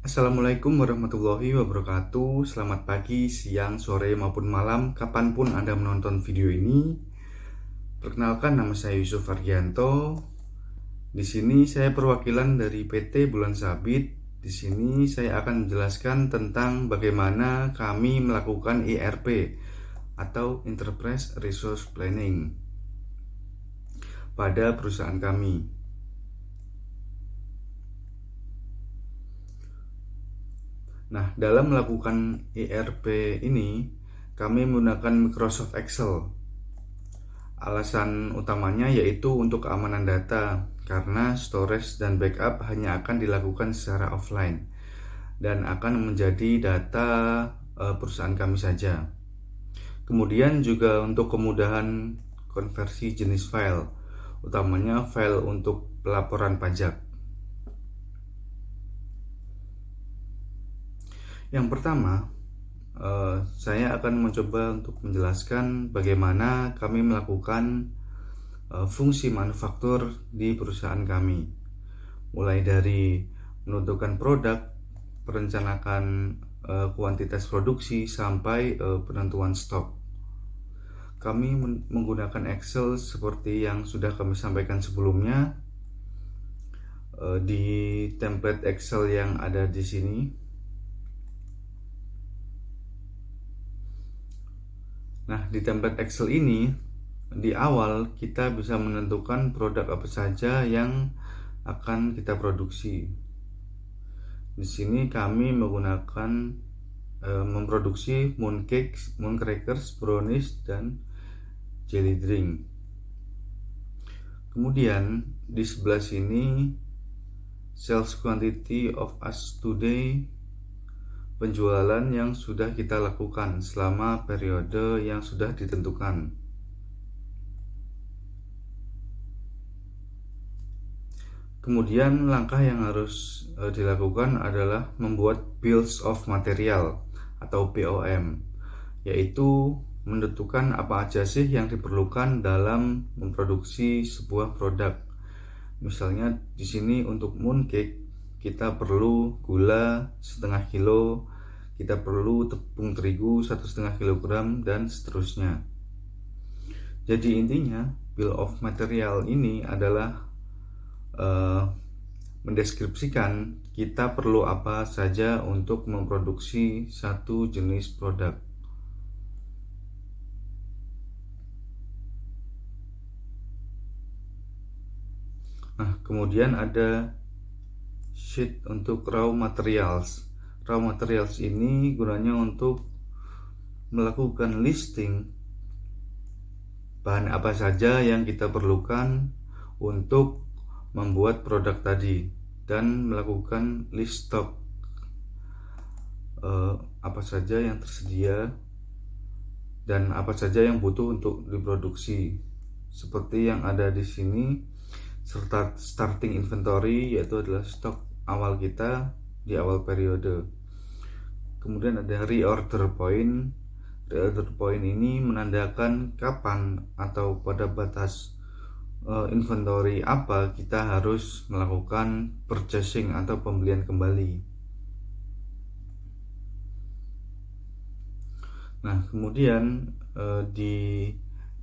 Assalamualaikum warahmatullahi wabarakatuh. Selamat pagi, siang, sore maupun malam, kapanpun Anda menonton video ini. Perkenalkan, nama saya Yusuf Argianto. Di sini saya perwakilan dari PT Bulan Sabit. Di sini saya akan menjelaskan tentang bagaimana kami melakukan ERP atau Enterprise Resource Planning pada perusahaan kami. Nah, dalam melakukan ERP ini, kami menggunakan Microsoft Excel. Alasan utamanya yaitu untuk keamanan data, karena storage dan backup hanya akan dilakukan secara offline dan akan menjadi data perusahaan kami saja. Kemudian juga untuk kemudahan konversi jenis file, utamanya file untuk pelaporan pajak. Yang pertama, saya akan mencoba untuk menjelaskan bagaimana kami melakukan fungsi manufaktur di perusahaan kami, mulai dari menentukan produk, perencanaan kuantitas produksi, sampai penentuan stok. Kami menggunakan Excel seperti yang sudah kami sampaikan sebelumnya di template Excel yang ada di sini. Nah, di template Excel ini, di awal kita bisa menentukan produk apa saja yang akan kita produksi. Di sini kami menggunakan memproduksi mooncakes, mooncrackers, brownies, dan jelly drink. Kemudian di sebelah sini, sales quantity of us today, penjualan yang sudah kita lakukan selama periode yang sudah ditentukan. Kemudian langkah yang harus dilakukan adalah membuat bills of material atau BOM, yaitu menentukan apa aja sih yang diperlukan dalam memproduksi sebuah produk. Misalnya di sini untuk mooncake kita perlu gula setengah kilo, kita perlu tepung terigu 1,5 kilogram, dan seterusnya. Jadi intinya bill of material ini adalah mendeskripsikan kita perlu apa saja untuk memproduksi satu jenis produk. Nah, kemudian ada sheet untuk raw materials. Raw materials ini gunanya untuk melakukan listing bahan apa saja yang kita perlukan untuk membuat produk tadi, dan melakukan list stok apa saja yang tersedia dan apa saja yang butuh untuk diproduksi, seperti yang ada di sini. Serta starting inventory, yaitu adalah stok awal kita di awal periode. Kemudian ada reorder point. Reorder point ini menandakan kapan atau pada batas inventory apa kita harus melakukan purchasing atau pembelian kembali. Nah, kemudian di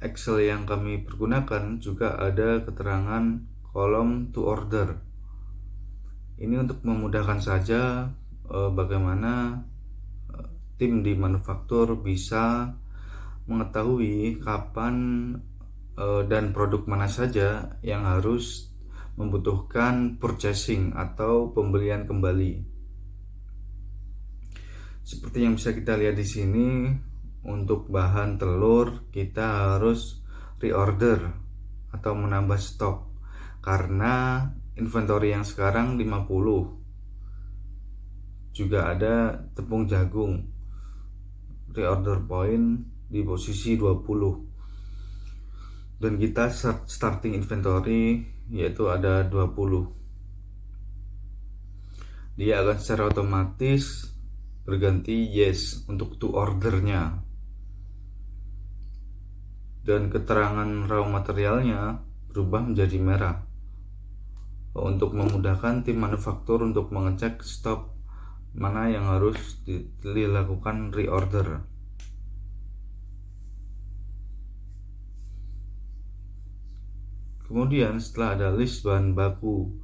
Excel yang kami pergunakan juga ada keterangan kolom to order. Ini untuk memudahkan saja bagaimana tim di manufaktur bisa mengetahui kapan dan produk mana saja yang harus membutuhkan purchasing atau pembelian kembali. Seperti yang bisa kita lihat di sini, untuk bahan telur kita harus reorder atau menambah stok karena inventory yang sekarang 50. Juga ada tepung jagung, reorder point di posisi 20, dan kita starting inventory yaitu ada 20. Dia akan secara otomatis berganti yes untuk to ordernya, dan keterangan raw materialnya berubah menjadi merah untuk memudahkan tim manufaktur untuk mengecek stok mana yang harus dilakukan reorder. Kemudian setelah ada list bahan baku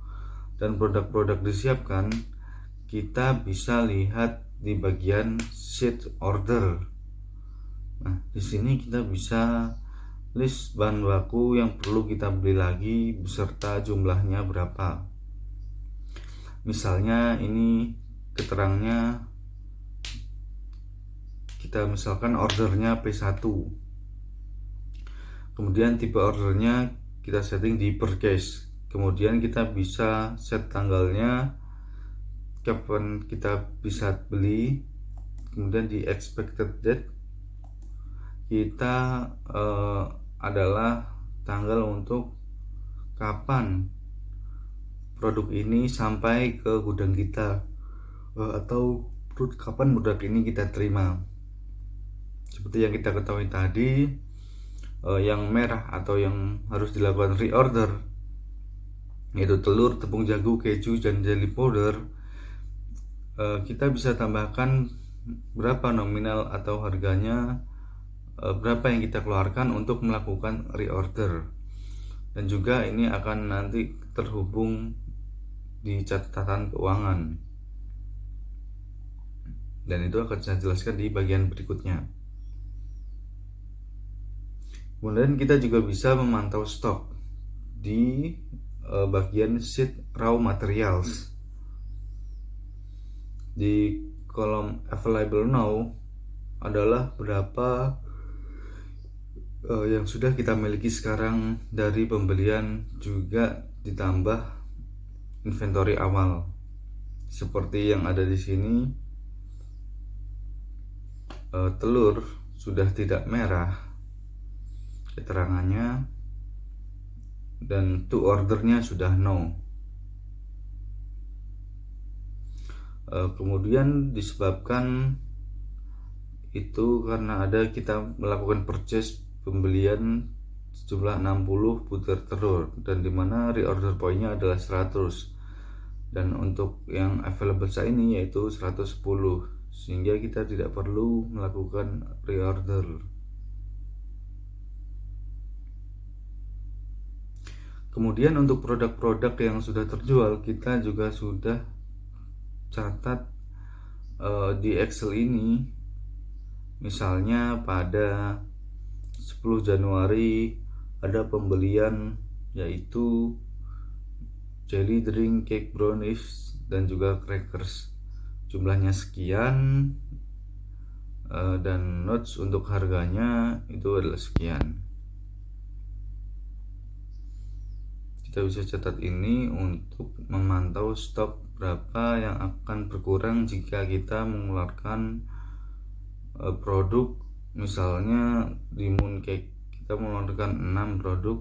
dan produk-produk disiapkan, kita bisa lihat di bagian sheet order. Nah, di sini kita bisa list bahan baku yang perlu kita beli lagi beserta jumlahnya berapa. Misalnya ini keterangannya, kita misalkan ordernya P1. Kemudian tipe ordernya kita setting di purchase. Kemudian kita bisa set tanggalnya, kapan kita bisa beli. Kemudian di expected date kita adalah tanggal untuk kapan produk ini sampai ke gudang kita, atau kapan produk ini kita terima. Seperti yang kita ketahui tadi, yang merah atau yang harus dilakukan reorder yaitu telur, tepung jagung, keju, dan jelly powder. Kita bisa tambahkan berapa nominal atau harganya, berapa yang kita keluarkan untuk melakukan reorder, dan juga ini akan nanti terhubung di catatan keuangan, dan itu akan saya jelaskan di bagian berikutnya. Kemudian kita juga bisa memantau stok di bagian sheet raw materials. Di kolom available now adalah berapa yang sudah kita miliki sekarang dari pembelian, juga ditambah inventory awal. Seperti yang ada di sini, telur sudah tidak merah keterangannya, dan to ordernya sudah no. Kemudian disebabkan itu karena ada kita melakukan purchase pembelian sejumlah 60 butir telur, dan dimana reorder pointnya adalah 100, dan untuk yang available saat ini yaitu 110, sehingga kita tidak perlu melakukan reorder. Kemudian untuk produk-produk yang sudah terjual, kita juga sudah catat di Excel ini. Misalnya pada 10 Januari ada pembelian yaitu jelly drink, cake brownies, dan juga crackers. Jumlahnya sekian, dan notes untuk harganya itu adalah sekian. Kita bisa catat ini untuk memantau stok berapa yang akan berkurang jika kita mengeluarkan produk. Misalnya di mooncake kita mengeluarkan 6 produk,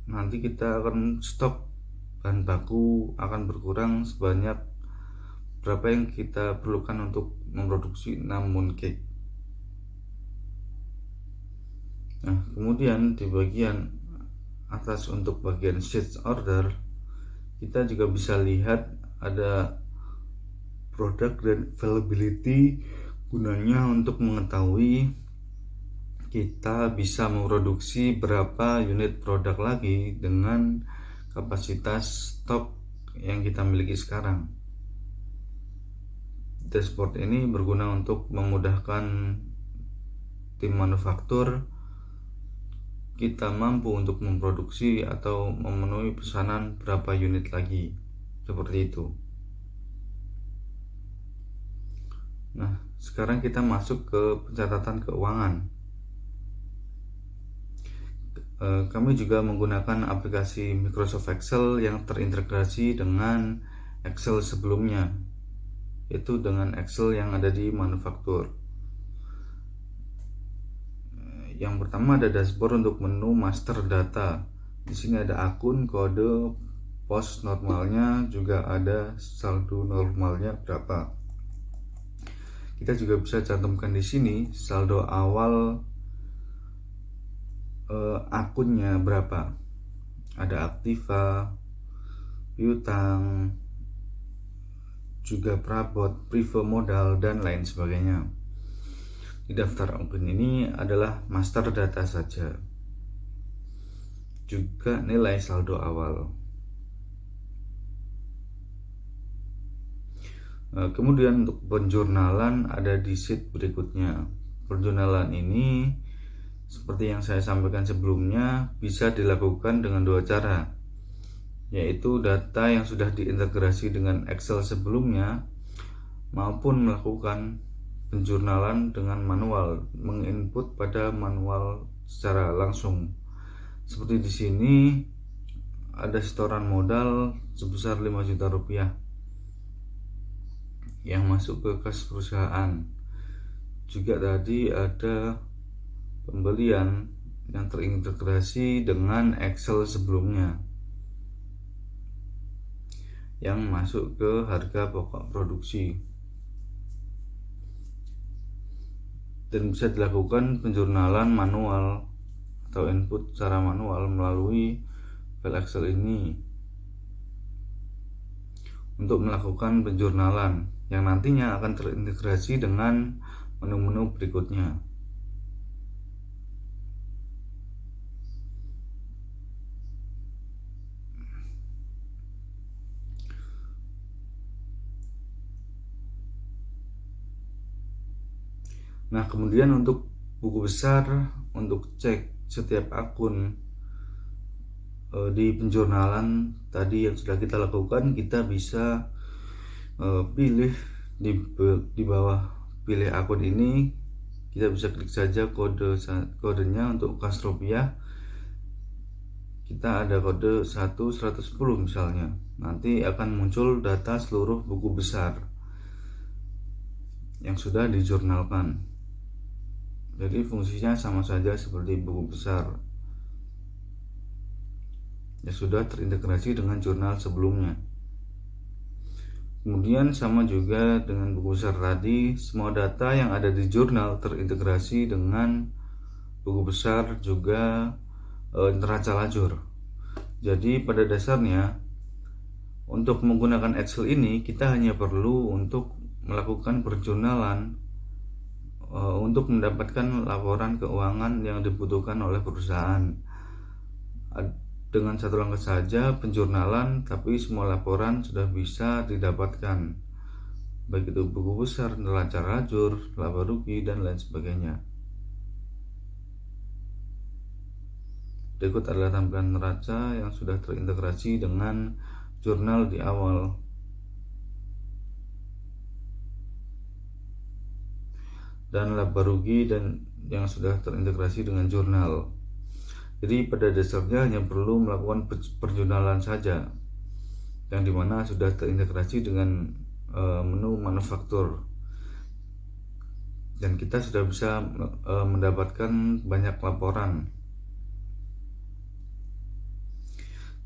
nanti kita akan stok bahan baku akan berkurang sebanyak berapa yang kita perlukan untuk memproduksi 6 mooncake. Nah, kemudian di bagian atas untuk bagian sheet order, kita juga bisa lihat ada produk dan availability, gunanya untuk mengetahui kita bisa memproduksi berapa unit produk lagi dengan kapasitas stok yang kita miliki sekarang. Dashboard ini berguna untuk memudahkan tim manufaktur kita mampu untuk memproduksi atau memenuhi pesanan berapa unit lagi, seperti itu. Nah, sekarang kita masuk ke pencatatan keuangan. Kami juga menggunakan aplikasi Microsoft Excel yang terintegrasi dengan Excel sebelumnya, yaitu dengan Excel yang ada di manufaktur. Yang pertama ada dashboard untuk menu master data. Di sini ada akun, kode, pos normalnya, juga ada saldo normalnya berapa. Kita juga bisa cantumkan di sini saldo awal akunnya berapa. Ada aktiva, piutang, juga prabot, prive modal, dan lain sebagainya. Di daftar agen ini adalah master data saja, juga nilai saldo awal. Kemudian untuk penjurnalan ada di sheet berikutnya. Penjurnalan ini seperti yang saya sampaikan sebelumnya bisa dilakukan dengan dua cara, yaitu data yang sudah diintegrasi dengan Excel sebelumnya maupun melakukan penjurnalan dengan manual, menginput pada manual secara langsung. Seperti di sini ada setoran modal sebesar 5 juta rupiah yang masuk ke kas perusahaan. Juga tadi ada pembelian yang terintegrasi dengan Excel sebelumnya yang masuk ke harga pokok produksi, dan bisa dilakukan penjurnalan manual atau input secara manual melalui file Excel ini untuk melakukan penjurnalan yang nantinya akan terintegrasi dengan menu-menu berikutnya. Nah, kemudian untuk buku besar, untuk cek setiap akun di penjurnalan tadi yang sudah kita lakukan, kita bisa pilih di bawah pilih akun ini, kita bisa klik saja kodenya. Untuk kas rupiah kita ada kode 1110 misalnya, nanti akan muncul data seluruh buku besar yang sudah dijurnalkan. Jadi fungsinya sama saja seperti buku besar yang sudah terintegrasi dengan jurnal sebelumnya. Kemudian sama juga dengan buku besar tadi, semua data yang ada di jurnal terintegrasi dengan buku besar juga neraca lajur. Jadi pada dasarnya untuk menggunakan Excel ini kita hanya perlu untuk melakukan perjurnalan untuk mendapatkan laporan keuangan yang dibutuhkan oleh perusahaan. Dengan satu langkah saja penjurnalan, tapi semua laporan sudah bisa didapatkan, baik itu buku besar, neraca lajur, laba rugi, dan lain sebagainya. Berikut adalah tampilan neraca yang sudah terintegrasi dengan jurnal di awal. Dan laba rugi dan yang sudah terintegrasi dengan jurnal. Jadi pada dasarnya hanya perlu melakukan penjurnalan saja, yang dimana sudah terintegrasi dengan menu manufaktur, dan kita sudah bisa mendapatkan banyak laporan.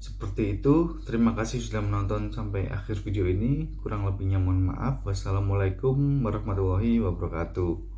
Seperti itu. Terima kasih sudah menonton sampai akhir video ini. Kurang lebihnya mohon maaf. Wassalamualaikum warahmatullahi wabarakatuh.